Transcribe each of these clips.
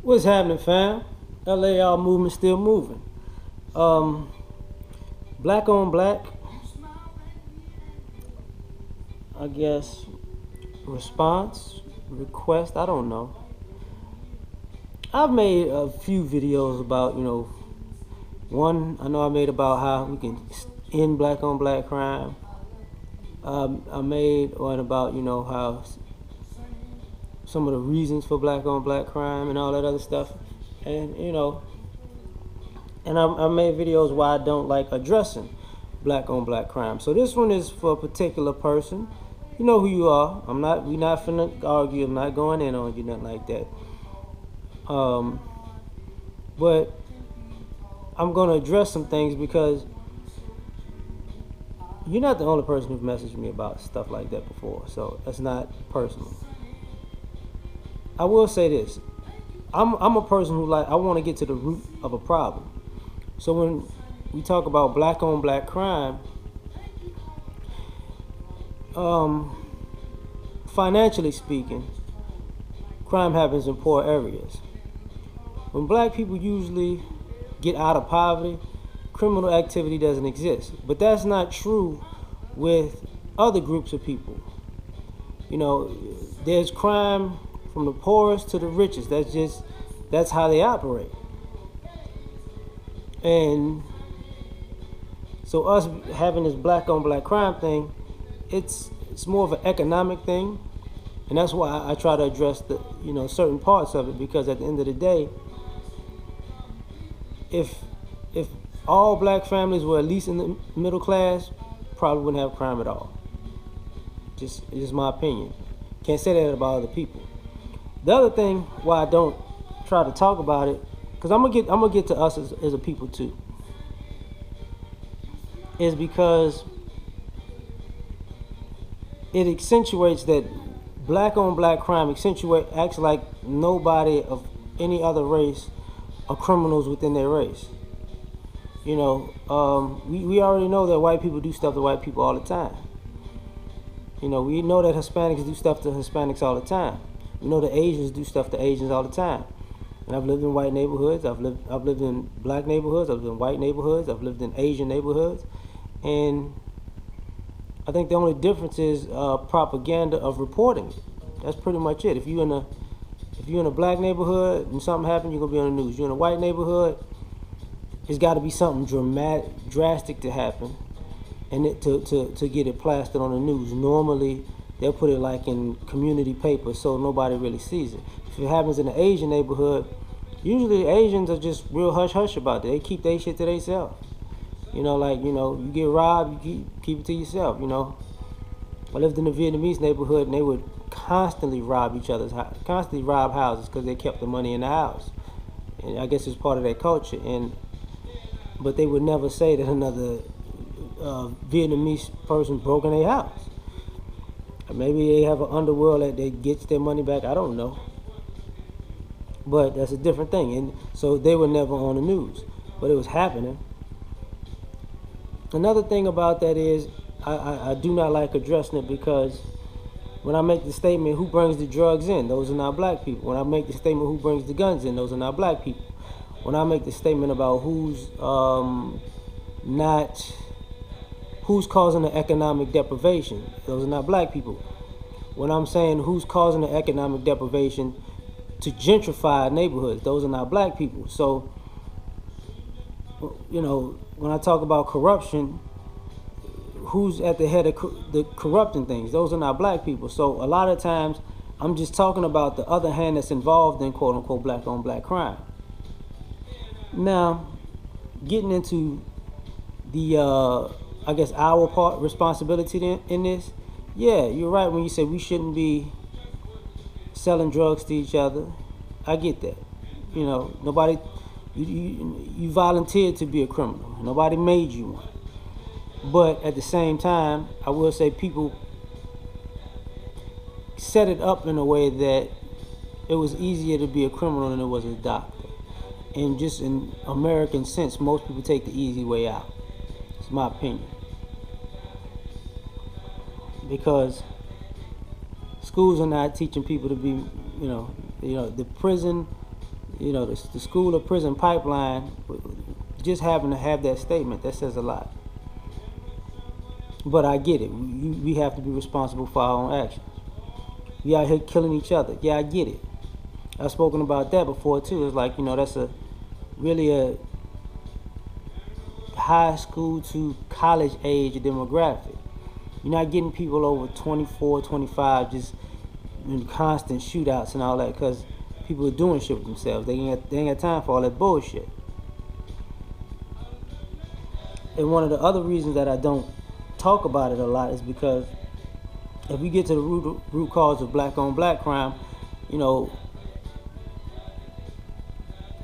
What's happening, fam? L.A.R movement still moving. Um, Black on black, I guess, response, request, I don't know. I've made a few videos about, one I know I made about how we can end black on black crime. I made one about, how some of the reasons for black on black crime and all that other stuff. And, I made videos why I don't like addressing black on black crime. So this one is for a particular person. You know who you are. We're not finna argue. I'm not going in on you, nothing like that. But I'm gonna address some things because you're not the only person who's messaged me about stuff like that before. So that's not personal. I will say this. I'm a person who I want to get to the root of a problem. So when we talk about black on black crime, financially speaking, crime happens in poor areas. When black people usually get out of poverty, criminal activity doesn't exist. But that's not true with other groups of people. There's crime from the poorest to the richest. That's how they operate. And so us having this black on black crime thing, it's more of an economic thing. And that's why I try to address the certain parts of it, because at the end of the day, if all black families were at least in the middle class, probably wouldn't have crime at all. It's just my opinion. Can't say that about other people. The other thing why I don't try to talk about it, because I'm gonna get to us as a people too, is because it accentuates that black on black crime acts like nobody of any other race are criminals within their race. We already know that white people do stuff to white people all the time. We know that Hispanics do stuff to Hispanics all the time. We know that Asians do stuff to Asians all the time. And I've lived in white neighborhoods. I've lived in black neighborhoods. I've lived in white neighborhoods. I've lived in Asian neighborhoods. And I think the only difference is propaganda of reporting it. That's pretty much it. If you're in a black neighborhood and something happens, you're gonna be on the news. You're in a white neighborhood, it's got to be something drastic to happen, and to get it plastered on the news. Normally, they'll put it like in community paper, so nobody really sees it. If it happens in an Asian neighborhood, usually Asians are just real hush hush about it. They keep their shit to themselves. You get robbed, you keep it to yourself. I lived in a Vietnamese neighborhood, and they would constantly rob houses because they kept the money in the house. And I guess it's part of their culture. But they would never say that another Vietnamese person broke in their house. Maybe they have an underworld that gets their money back. I don't know. But that's a different thing. And so they were never on the news. But it was happening. Another thing about that is I do not like addressing it, because when I make the statement, who brings the drugs in? Those are not black people. When I make the statement, who brings the guns in? Those are not black people. When I make the statement about who's causing the economic deprivation, those are not black people. When I'm saying who's causing the economic deprivation to gentrify neighborhoods, those are not black people. So, when I talk about corruption, who's at the head of the corrupting things? Those are not black people. So a lot of times I'm just talking about the other hand that's involved in quote unquote black on black crime. Now, getting into the I guess our part responsibility in this, yeah, you're right when you say we shouldn't be selling drugs to each other. I get that. Nobody, you volunteered to be a criminal. Nobody made you one. But at the same time, I will say people set it up in a way that it was easier to be a criminal than it was a doctor. And just in American sense, most people take the easy way out. It's my opinion. Because schools are not teaching people to be, the prison The school or prison pipeline, just having to have that statement, that says a lot. But I get it. We have to be responsible for our own actions. We out here killing each other. Yeah, I get it. I've spoken about that before too. It's like, that's really a high school to college age demographic. You're not getting people over 24, 25 just in constant shootouts and all that, because people are doing shit with themselves. They ain't got time for all that bullshit. And one of the other reasons that I don't talk about it a lot is because if we get to the root cause of black on black crime,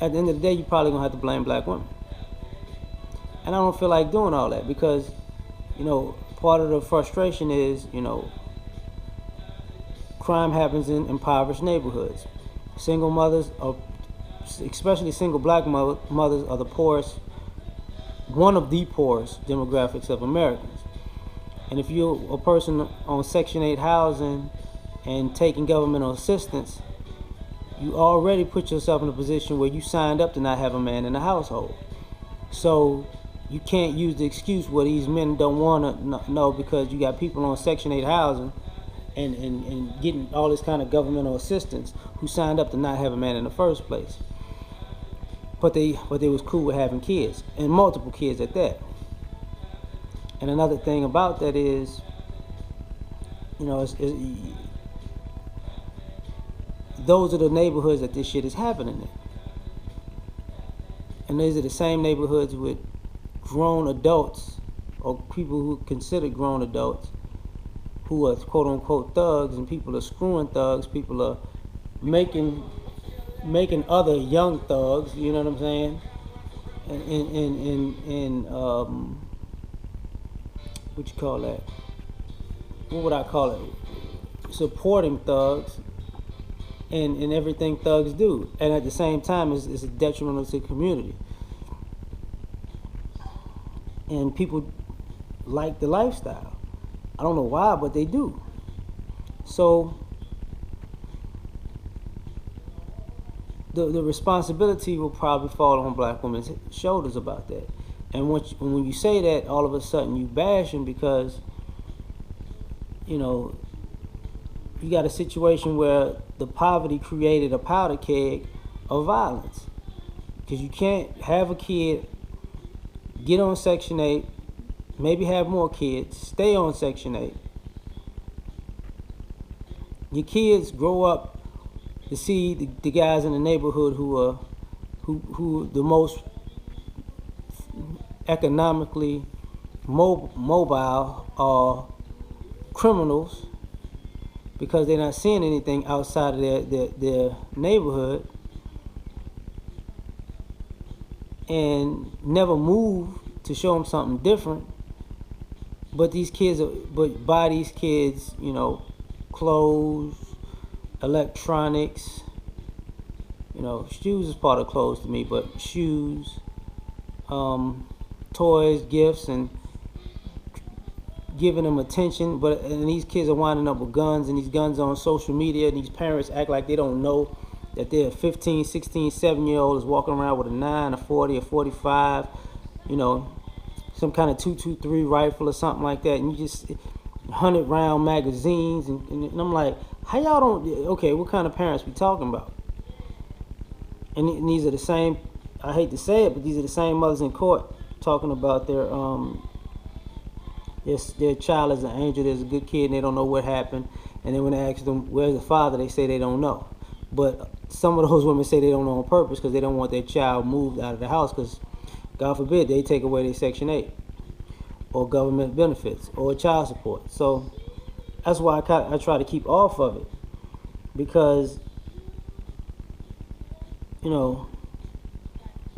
at the end of the day, you're probably gonna have to blame black women. And I don't feel like doing all that because, part of the frustration is, crime happens in impoverished neighborhoods. Single mothers, especially single black mothers, are the poorest, one of the poorest demographics of Americans. And if you're a person on Section 8 housing and taking governmental assistance, you already put yourself in a position where you signed up to not have a man in the household. So you can't use the excuse, well, these men don't want to know because you got people on Section 8 housing and getting all this kind of governmental assistance who signed up to not have a man in the first place. But they was cool with having kids, and multiple kids at that. And another thing about that is, those are the neighborhoods that this shit is happening in. And these are the same neighborhoods with grown adults, or people who consider grown adults, who are quote unquote thugs, and people are screwing thugs. People are making other young thugs. You know what I'm saying? And what you call that? What would I call it? Supporting thugs and everything thugs do, and at the same time, it's detrimental to the community. And people like the lifestyle. I don't know why, but they do. So the responsibility will probably fall on black women's shoulders about that. And when you say that, all of a sudden you bash them because, you got a situation where the poverty created a powder keg of violence. Because you can't have a kid get on Section 8, maybe have more kids, stay on Section 8. Your kids grow up to see the guys in the neighborhood who the most economically mobile are criminals, because they're not seeing anything outside of their neighborhood, and never move to show them something different. But buy these kids, clothes, electronics, shoes is part of clothes to me, but shoes, toys, gifts, and giving them attention. And these kids are winding up with guns, and these guns are on social media, and these parents act like they don't know that their 15, 16, 7-year-old is walking around with a 9, a 40, a 45, some kind of 223 rifle or something like that, and you just 100-round magazines, and I'm like, how y'all don't? Okay, what kind of parents we talking about? And these are the same. I hate to say it, but these are the same mothers in court talking about their child is an angel, there's a good kid, and they don't know what happened. And then when they ask them where's the father, they say they don't know. But some of those women say they don't know on purpose because they don't want their child moved out of the house, because God forbid they take away their Section 8 or government benefits or child support. So that's why I try to keep off of it, because the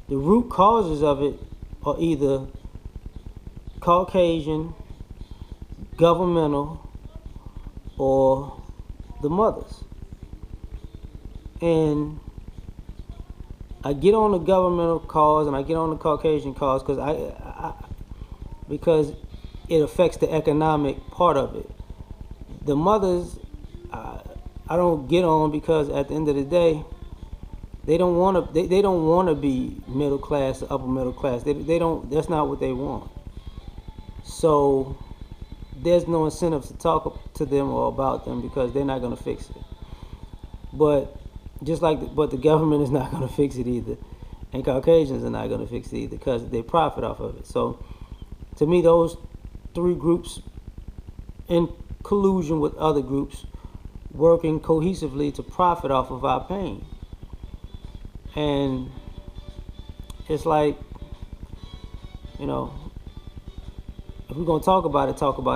root causes of it are either Caucasian, governmental, or the mothers. And I get on the governmental cause and I get on the Caucasian cause because it affects the economic part of it. The mothers, I don't get on, because at the end of the day, They don't want to. They don't want to be middle class, upper middle class. They don't. That's not what they want. So there's no incentive to talk to them or about them because they're not going to fix it. But but the government is not going to fix it either, and Caucasians are not going to fix it either because they profit off of it. So to me, those three groups, in collusion with other groups, working cohesively to profit off of our pain. And it's like, you know, if we're going to talk about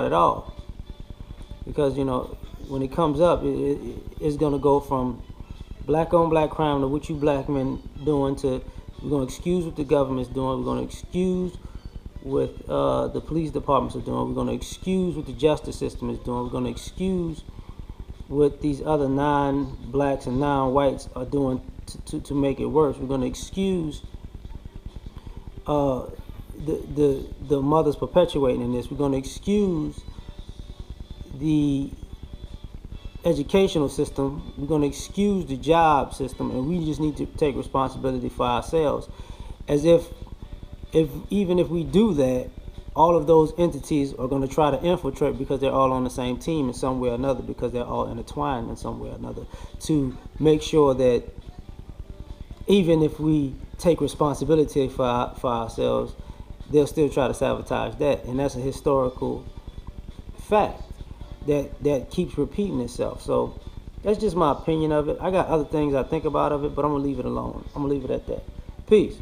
it all. Because, when it comes up, it's going to go from black on black crime to what you black men doing to we're going to excuse what the government's doing. We're going to excuse what the police departments are doing. We're going to excuse what the justice system is doing. We're going to excuse what these other non-blacks and non-whites are doing to make it worse. We're going to excuse the mothers perpetuating in this. We're going to excuse the educational system. We're going to excuse the job system, and we just need to take responsibility for ourselves. As if even if we do that, all of those entities are going to try to infiltrate because they're all on the same team in some way or another, because they're all intertwined in some way or another, to make sure that even if we take responsibility for ourselves, they'll still try to sabotage that. And that's a historical fact that keeps repeating itself. So that's just my opinion of it. I got other things I think about of it, but I'm going to leave it alone. I'm going to leave it at that. Peace.